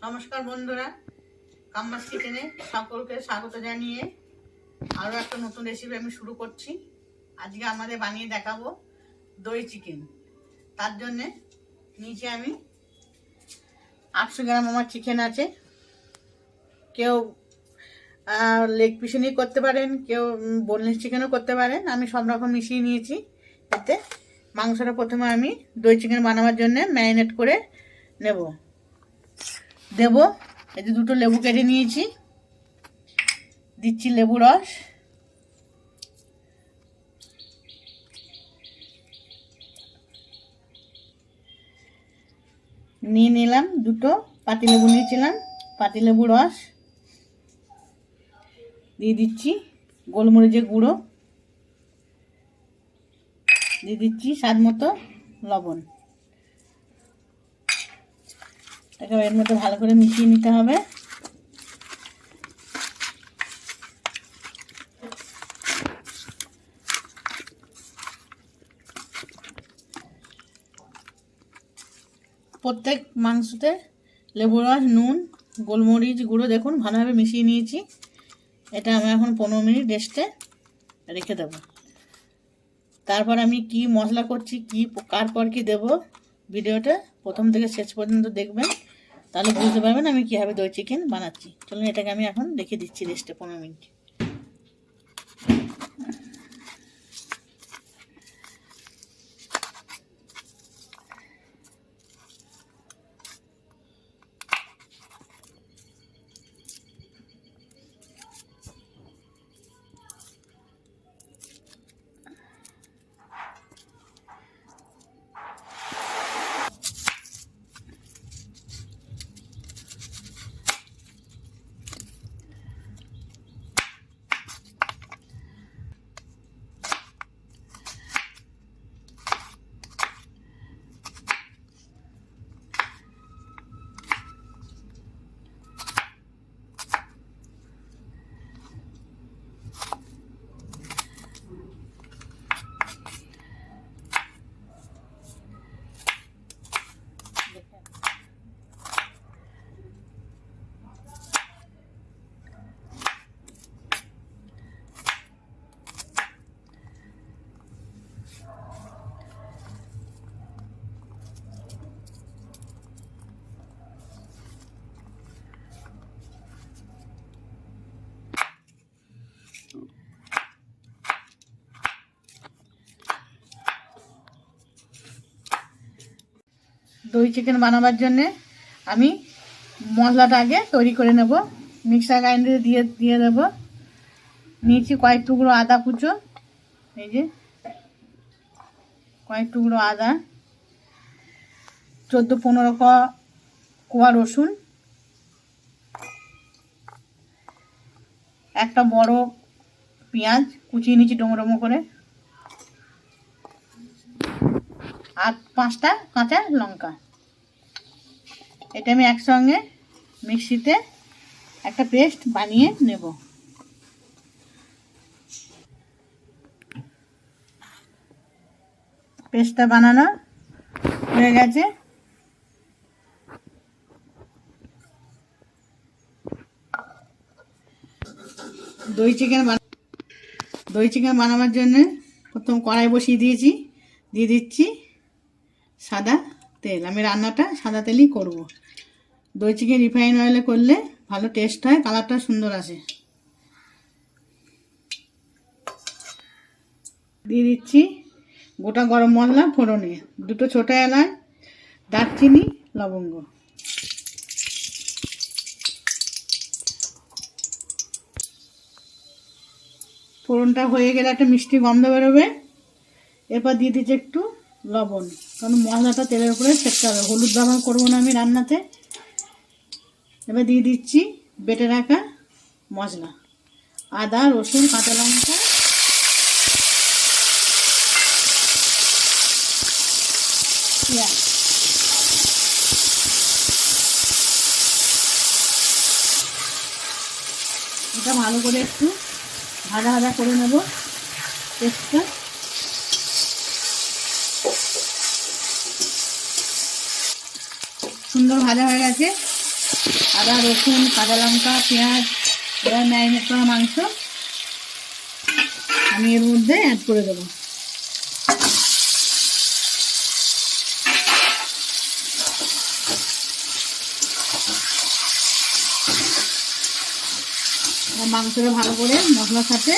নমস্কার বন্ধুরা, কাম্মাস কিচেনে সকলকে স্বাগত জানিয়ে আরও একটা নতুন রেসিপি আমি শুরু করছি। আজকে আমাদের বানিয়ে দেখাবো দই চিকেন। তার জন্যে নিচে আমি 800 গ্রাম আমার চিকেন আছে। কেউ লেগ পিসে নিয়ে করতে পারেন, কেউ বোনলেস চিকেনও করতে পারেন। আমি সব রকম মিশিয়ে নিয়েছি। এতে মাংসটা প্রথমে আমি দই চিকেন বানাবার জন্য ম্যারিনেট করে দেব। এই যে দুটো লেবু কেটে নিয়েছি, দিচ্ছি লেবু রস, নিয়ে নিলাম দুটো পাতিলেবু নিয়েছিলাম, পাতিলেবু রস দিয়ে দিচ্ছি, গোলমরিচের গুঁড়ো দিয়ে দিচ্ছি, স্বাদ মতো লবণ। এটাকে এর মধ্যে ভালো করে মিশিয়ে নিতে হবে। প্রত্যেক মাংসতে লেবু রস, নুন, গোলমরিচ গুঁড়ো দেখুন ভালোভাবে মিশিয়ে নিয়েছি। এটা আমি এখন 15 মিনিট রেস্টে রেখে দেবো। তারপর আমি কি মশলা করছি, কি কার পর কি দেবো, ভিডিওটা প্রথম থেকে শেষ পর্যন্ত দেখবেন, তাহলে বুঝতে পারবেন আমি কীভাবে দই চিকেন বানাচ্ছি। চলুন এটাকে আমি এখন রেখে দিচ্ছি রেস্টে 15 মিনিট। দই চিকেন বানাবার জন্যে আমি মশলাটা আগে তৈরি করে নেব। মিক্সার গ্রাইন্ডারে দিয়ে দেব। নিয়েছি কয়েক টুকরো আদা কুচো, এই যে কয়েক টুকরো আদা, 14-15 কোয়া রসুন, একটা বড় পেঁয়াজ কুচিয়ে নিয়েছি ডোমো করে, আর 5টা কাঁচা লঙ্কা। এটা আমি একসঙ্গে মিক্সিতে একটা পেস্ট বানিয়ে নেব। পেস্টটা বানানো হয়ে গেছে। দই চিকেন বানাবার জন্য প্রথম কড়াই বসিয়ে দিয়েছি, দিয়ে দিচ্ছি সাদা তেল। আমি রান্নাটা সাদা তেলই করব। দই চিকেন রিফাইন অয়েলে করলে ভালো টেস্ট হয়, কালারটা সুন্দর আসে। দিয়ে দিচ্ছি গোটা গরম মশলা ফোড়নে, 2 ছোট এলাচ, দারচিনি, লবঙ্গ। ফোড়নটা হয়ে গেলে একটা মিষ্টি গন্ধ বেরোবে। এরপর দিয়ে দিচ্ছি একটু লবণ, কারণ মশলাটা তেলের উপরে সেঁকতে হবে। হলুদ ব্যবহার করবো না আমি রান্নাতে। এবার দিয়ে দিচ্ছি বেটে রাখা মশলা, আদা, রসুন, কাঁচা লঙ্কা, পেঁয়াজ। এটা ভালো করে একটু ভাজা করে নেব পেস্টটা। সুন্দর ভাজা হয়ে গেছে। আদা রসুন কাঁচা লঙ্কা পেঁয়াজ এবার ম্যারিনেট করা মাংস আমি এর মধ্যে অ্যাড করে দেবো। মাংসটা ভালো করে মশলার সাথে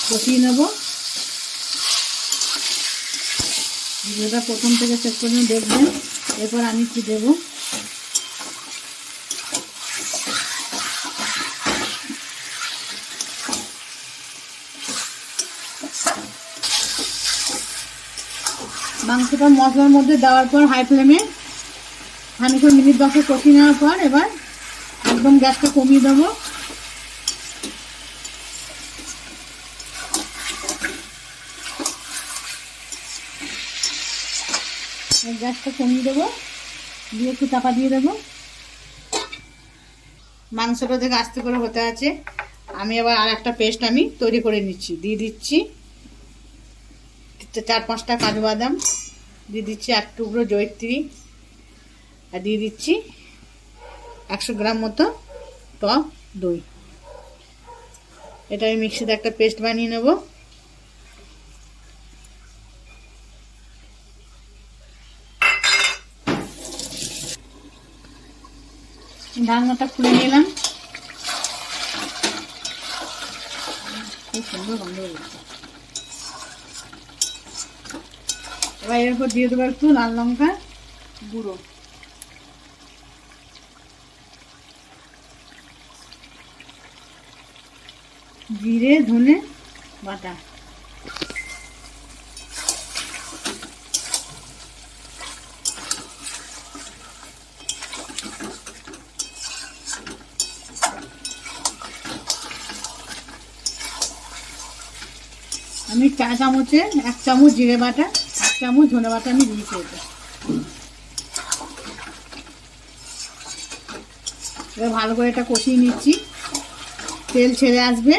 কষিয়ে নেব। ভিডিওটা প্রথম থেকে শেষ পর্যন্ত দেখবেন। এরপর আমি কি দেব, মাংসটা মশলার মধ্যে দেওয়ার পর হাই ফ্লেমে খানিকক্ষণ মিনিট 10 কষিয়ে নেওয়ার পর এবার একদম গ্যাসটা কমিয়ে দেবো। গ্যাসটা কমিয়ে দেবো, দিয়ে একটু চাপা দিয়ে দেবো। মাংসটা থেকে আস্তে করে হতে আছে। আমি এবার আর একটা পেস্ট আমি তৈরি করে নিচ্ছি। দিয়ে দিচ্ছি 4-5টা কাজু বাদাম, দিয়ে দিচ্ছি 1 টুকরো জয়িত্রী, আর দিয়ে দিচ্ছি 100 গ্রাম মতো টক দই। এটা আমি মিক্সিতে একটা পেস্ট বানিয়ে নেব। ঢাকনাটা খুলে নিলাম। খুব সুন্দর গন্ধ বেরোচ্ছে। এবার এরপর দিয়ে দেবো একটু লাল লঙ্কা গুঁড়ো, জিরে ধনে বাটা, আমি 4 চামচে 1 চামচ জিরে বাটা 1 চামচ ধনে বাটা আমি দিয়েছি। এবার ভালো করে এটা কষিয়ে নিচ্ছি। তেল ছেড়ে আসবে,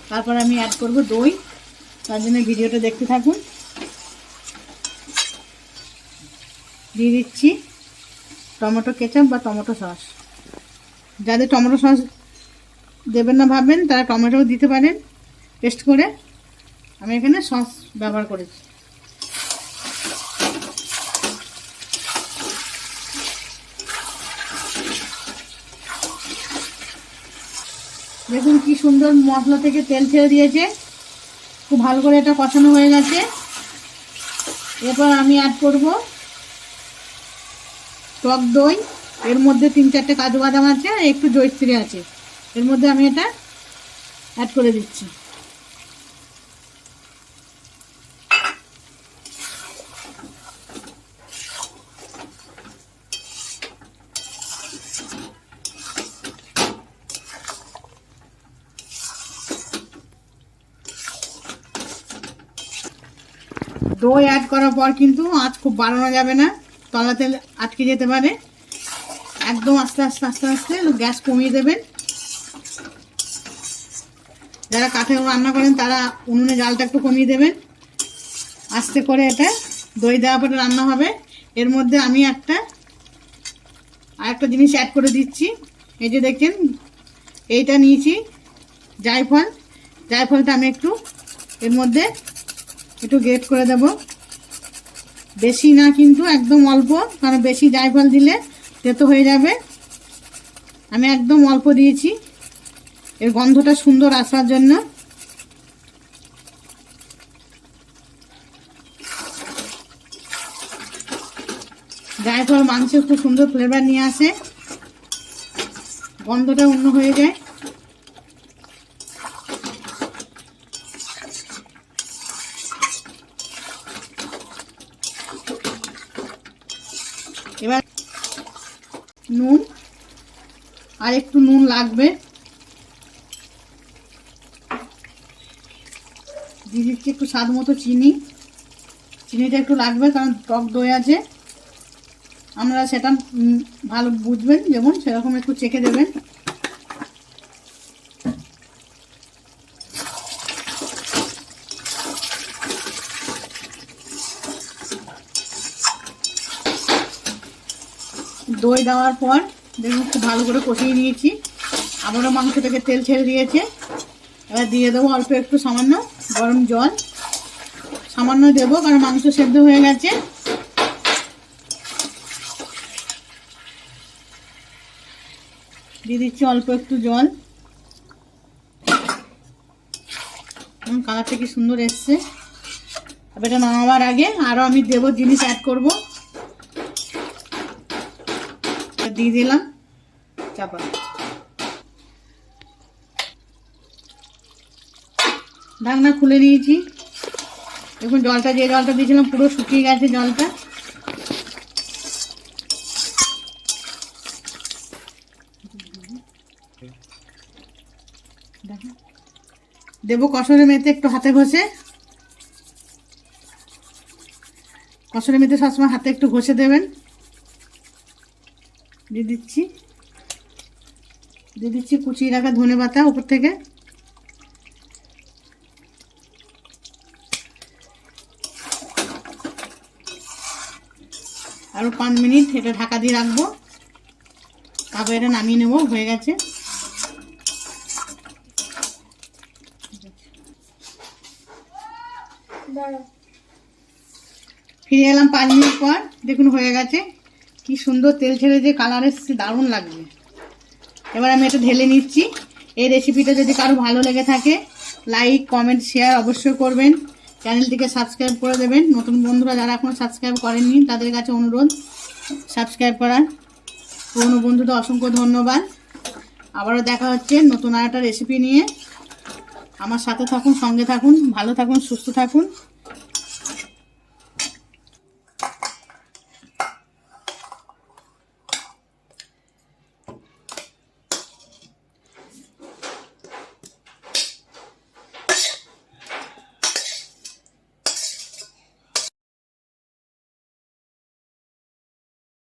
তারপর আমি অ্যাড করব দই। তার জন্য ভিডিওটা দেখতে থাকুন। দিয়ে দিচ্ছি টমেটো কেচাপ বা টমেটো সস। যাদের টমেটো সস দেবেন না ভাববেন তারা টমেটোও দিতে পারেন পেস্ট করে। আমি এখানে সস ব্যবহার করেছি। দেখুন কি সুন্দর মশলা থেকে তেল ছেড়ে দিয়েছে। খুব ভালো করে এটা কষানো হয়ে গেছে। এরপর আমি অ্যাড করব টক দই। এর মধ্যে 3-4টে কাজু বাদাম আছে আর একটু জয়িত্রী আছে। এর মধ্যে আমি এটা অ্যাড করে দিচ্ছি। দই অ্যাড করার পর কিন্তু আঁচ খুব বাড়ানো যাবে না, তলাতে আটকে যেতে পারে। একদম আস্তে আস্তে আস্তে আস্তে গ্যাস কমিয়ে দেবেন। যারা কাঠে রান্না করেন তারা উনুনে জালটা একটু কমিয়ে দেবেন। আস্তে করে এটা দই দেওয়ার পরে রান্না হবে। এর মধ্যে আমি আরেকটা জিনিস অ্যাড করে দিচ্ছি। এই যে দেখছেন এইটা নিয়েছি জায়ফল। জায়ফলটা আমি একটু এর মধ্যে একটু গ্রেট করে দেব। বেশি না কিন্তু একদম অল্প, কারণ বেশি জায়ফল দিলে তেতো হয়ে যাবে। আমি একদম অল্প দিয়েছি এর গন্ধটা সুন্দর আসার জন্য। জায়ফল মাংসে খুব সুন্দর ফ্লেভার নিয়ে আসে, গন্ধটা অন্য হয়ে যায়। এবার নুন, আর একটু নুন লাগবে, দিয়ে দিচ্ছি একটু স্বাদ মতো চিনি। চিনিটা একটু লাগবে কারণ টক দই আছে, আপনারা সেটা ভালো বুঝবেন, যেমন সেরকম একটু চেখে দেবেন। দই দেওয়ার পর দেখুন খুব ভালো করে কষিয়ে নিয়েছি। আবারও মাংস থেকে তেল ছেড়ে দিয়েছে। এবার দিয়ে দেবো অল্প একটু সামান্য গরম জল, সামান্য দেবো কারণ মাংস সেদ্ধ হয়ে গেছে। দিয়ে দিচ্ছি অল্প একটু জল। কালারটা কি সুন্দর এসছে। এবার এটা নামাবার আগে আরও আমি দেবো জিনিস অ্যাড করবো। দিয়ে দিলাম চাপা। ঢাকনা খুলে নিয়েছি। দেখুন জলটা, যে জলটা দিয়েছিলাম পুরো শুকিয়ে গেছে জলটা। দেবো কসুরি মেথি একটু হাতে ঘষে। কসুরি মেথি সবসময় হাতে একটু ঘষে দেবেন। দিয়ে দিচ্ছি কুচিয়ে রাখা ধনেপাতা উপর থেকে। আরও 5 মিনিট এটা ঢাকা দিয়ে রাখবো। তারপর এটা নামিয়ে নেবো, হয়ে গেছে। ফিরে এলাম 5 মিনিট পর। দেখুন হয়ে গেছে। কি সুন্দর তেল ছেড়ে যে কালার এসছে, দারুণ লাগবে। এবার আমি এটা ঢেলে নিচ্ছি। এই রেসিপিটা যদি কারো ভালো লেগে থাকে লাইক কমেন্ট শেয়ার অবশ্যই করবেন। চ্যানেলটিকে সাবস্ক্রাইব করে দেবেন। নতুন বন্ধুরা যারা এখনও সাবস্ক্রাইব করেননি তাদের কাছে অনুরোধ সাবস্ক্রাইব করার। পুরনো বন্ধুদের অসংখ্য ধন্যবাদ। আবারও দেখা হচ্ছে নতুন আর একটা রেসিপি নিয়ে। আমার সাথে থাকুন, সঙ্গে থাকুন, ভালো থাকুন, সুস্থ থাকুন।